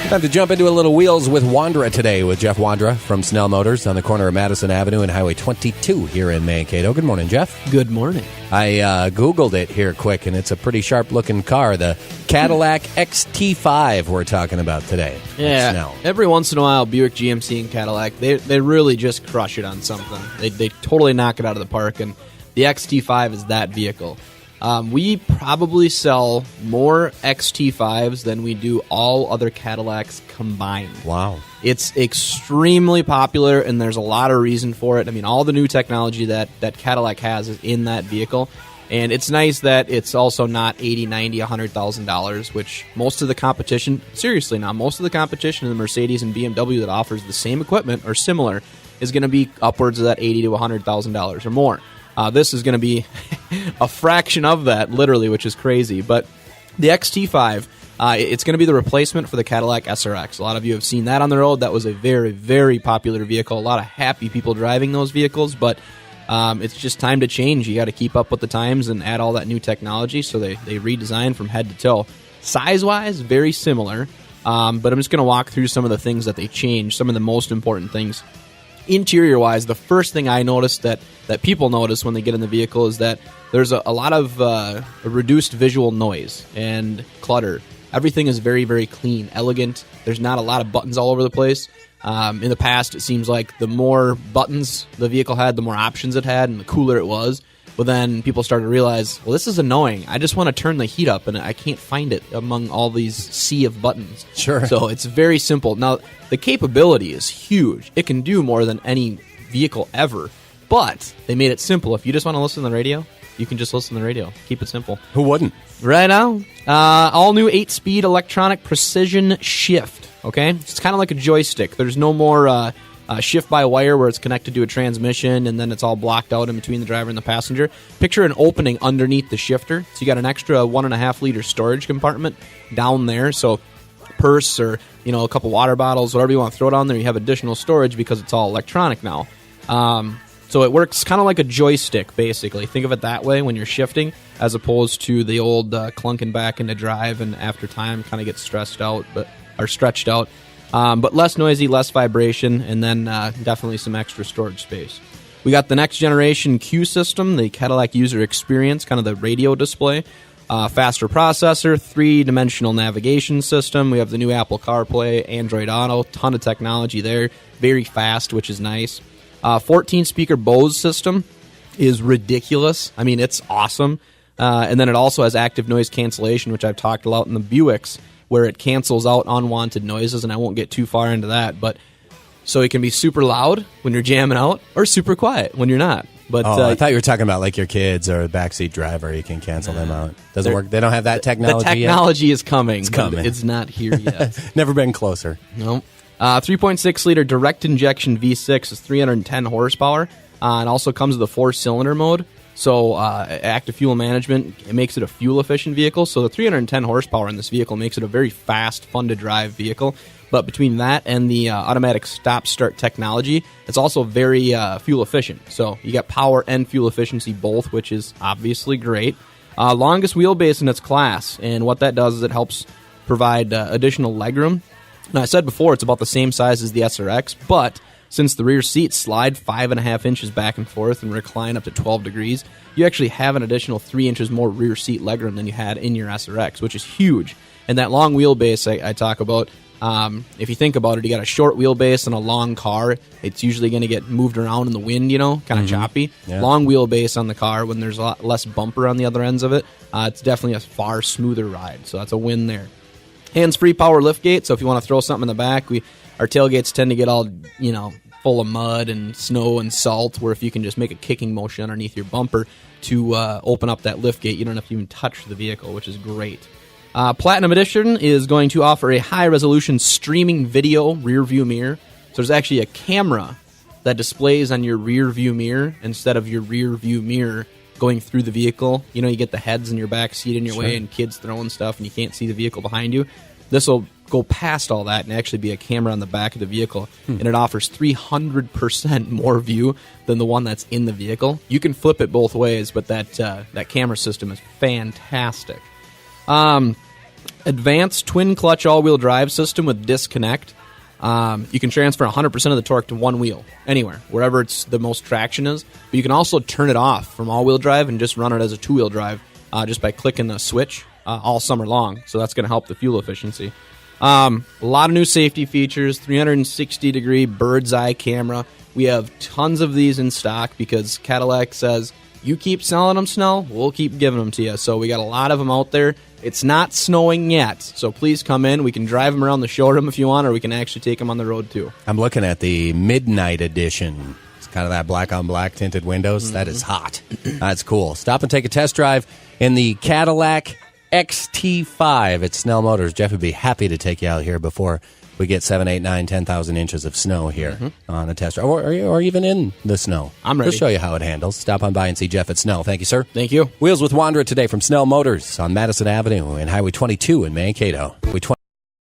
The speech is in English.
Time to jump into a little Wheels with Wondra today with Jeff Wondra from Snell Motors on the corner of Madison Avenue and Highway 22 here in Mankato. Good morning, Jeff. Good morning. I Googled it here quick, and it's a pretty sharp-looking car. The Cadillac XT5 we're talking about today. Yeah, Snell. every once in a while, Buick, GMC, and Cadillac, they really just crush it on something. They totally knock it out of the park, and the XT5 is that vehicle. We probably sell more XT5s than we do all other Cadillacs combined. Wow. It's extremely popular, and there's a lot of reason for it. I mean, all the new technology that Cadillac has is in that vehicle, and it's nice that it's also not $80,000, $90,000, $100,000, which most of the competition, seriously now, most of the competition in the Mercedes and BMW that offers the same equipment or similar is going to be upwards of that $80,000 to $100,000 or more. This is going to be a fraction of that, literally, which is crazy. But the XT5, it's going to be the replacement for the Cadillac SRX. A lot of you have seen that on the road. That was a very, very popular vehicle. A lot of happy people driving those vehicles, but it's just time to change. You got to keep up with the times and add all that new technology, so they redesign from head to toe. Size-wise, very similar, but I'm just going to walk through some of the things that they changed, some of the most important things. Interior-wise, the first thing I noticed that people notice when they get in the vehicle is that there's a lot of reduced visual noise and clutter. Everything is very, very clean, elegant. There's not a lot of buttons all over the place. In the past, it seems like the more buttons the vehicle had, the more options it had, and the cooler it was. But then people started to realize, well, this is annoying. I just want to turn the heat up, and I can't find it among all these sea of buttons. Sure. So it's very simple. Now, the capability is huge. It can do more than any vehicle ever. But they made it simple. If you just want to listen to the radio, you can just listen to the radio. Keep it simple. Who wouldn't? Right now, all new 8-speed electronic precision shift. Okay? It's kind of like a joystick. There's no more shift by wire where it's connected to a transmission and then it's all blocked out in between the driver and the passenger. Picture an opening underneath the shifter. So you got an extra 1.5 liter storage compartment down there. So purse or a couple water bottles, whatever you want to throw down there, you have additional storage because it's all electronic now. So it works kind of like a joystick, basically. Think of it that way when you're shifting, as opposed to the old clunking back into drive and after time kind of gets stretched out. But less noisy, less vibration, and then definitely some extra storage space. We got the next generation Q system, the Cadillac User Experience, kind of the radio display. Faster processor, 3-dimensional navigation system. We have the new Apple CarPlay, Android Auto, ton of technology there. Very fast, which is nice. 14-speaker Bose system is ridiculous. I mean, it's awesome. And then it also has active noise cancellation, which I've talked about in the Buicks, where it cancels out unwanted noises, and I won't get too far into that. But so it can be super loud when you're jamming out or super quiet when you're not. But I thought you were talking about like your kids or a backseat driver. You can cancel them out. Doesn't work. They don't have that technology yet? The technology is coming. It's coming. It's not here yet. Never been closer. No. 3.6-liter direct injection V6 is 310 horsepower. It also comes with a 4-cylinder mode. So active fuel management, it makes it a fuel-efficient vehicle. So the 310 horsepower in this vehicle makes it a very fast, fun-to-drive vehicle. But between that and the automatic stop-start technology, it's also very fuel-efficient. So you got power and fuel efficiency both, which is obviously great. Longest wheelbase in its class. And what that does is it helps provide additional legroom. Now, I said before it's about the same size as the SRX, but since the rear seats slide 5.5 inches back and forth and recline up to 12 degrees, you actually have an additional 3 inches more rear seat legroom than you had in your SRX, which is huge. And that long wheelbase I talk about, if you think about it, you got a short wheelbase and a long car. It's usually going to get moved around in the wind, kind of choppy. Yeah. Long wheelbase on the car when there's a lot less bumper on the other ends of it. It's definitely a far smoother ride, so that's a win there. Hands-free power liftgate, so if you want to throw something in the back, our tailgates tend to get all, full of mud and snow and salt, where if you can just make a kicking motion underneath your bumper to open up that liftgate, you don't have to even touch the vehicle, which is great. Platinum Edition is going to offer a high-resolution streaming video rear-view mirror. So there's actually a camera that displays on your rear-view mirror instead of your rear-view mirror going through the vehicle. You get the heads in your back seat in your way and kids throwing stuff and you can't see the vehicle behind you. This will go past all that and actually be a camera on the back of the vehicle, and it offers 300% more view than the one that's in the vehicle. You can flip it both ways, but that camera system is fantastic. advanced twin clutch all-wheel drive system with disconnect. You can transfer 100% of the torque to one wheel, anywhere, wherever it's the most traction is. But you can also turn it off from all-wheel drive and just run it as a two-wheel drive just by clicking the switch all summer long. So that's going to help the fuel efficiency. A lot of new safety features, 360-degree bird's eye camera. We have tons of these in stock because Cadillac says, you keep selling them, Snell, we'll keep giving them to you. So we got a lot of them out there. It's not snowing yet, so please come in. We can drive them around the showroom if you want, or we can actually take them on the road too. I'm looking at the Midnight Edition. It's kind of that black-on-black tinted windows. Mm-hmm. That is hot. That's cool. Stop and take a test drive in the Cadillac XT5 at Snell Motors. Jeff would be happy to take you out here before we get 7, 8, 9, 10,000 inches of snow here on a test drive, or even in the snow. I'm ready. We'll show you how it handles. Stop on by and see Jeff at Snell. Thank you, sir. Thank you. Wheels with Wondra today from Snell Motors on Madison Avenue and Highway 22 in Mankato.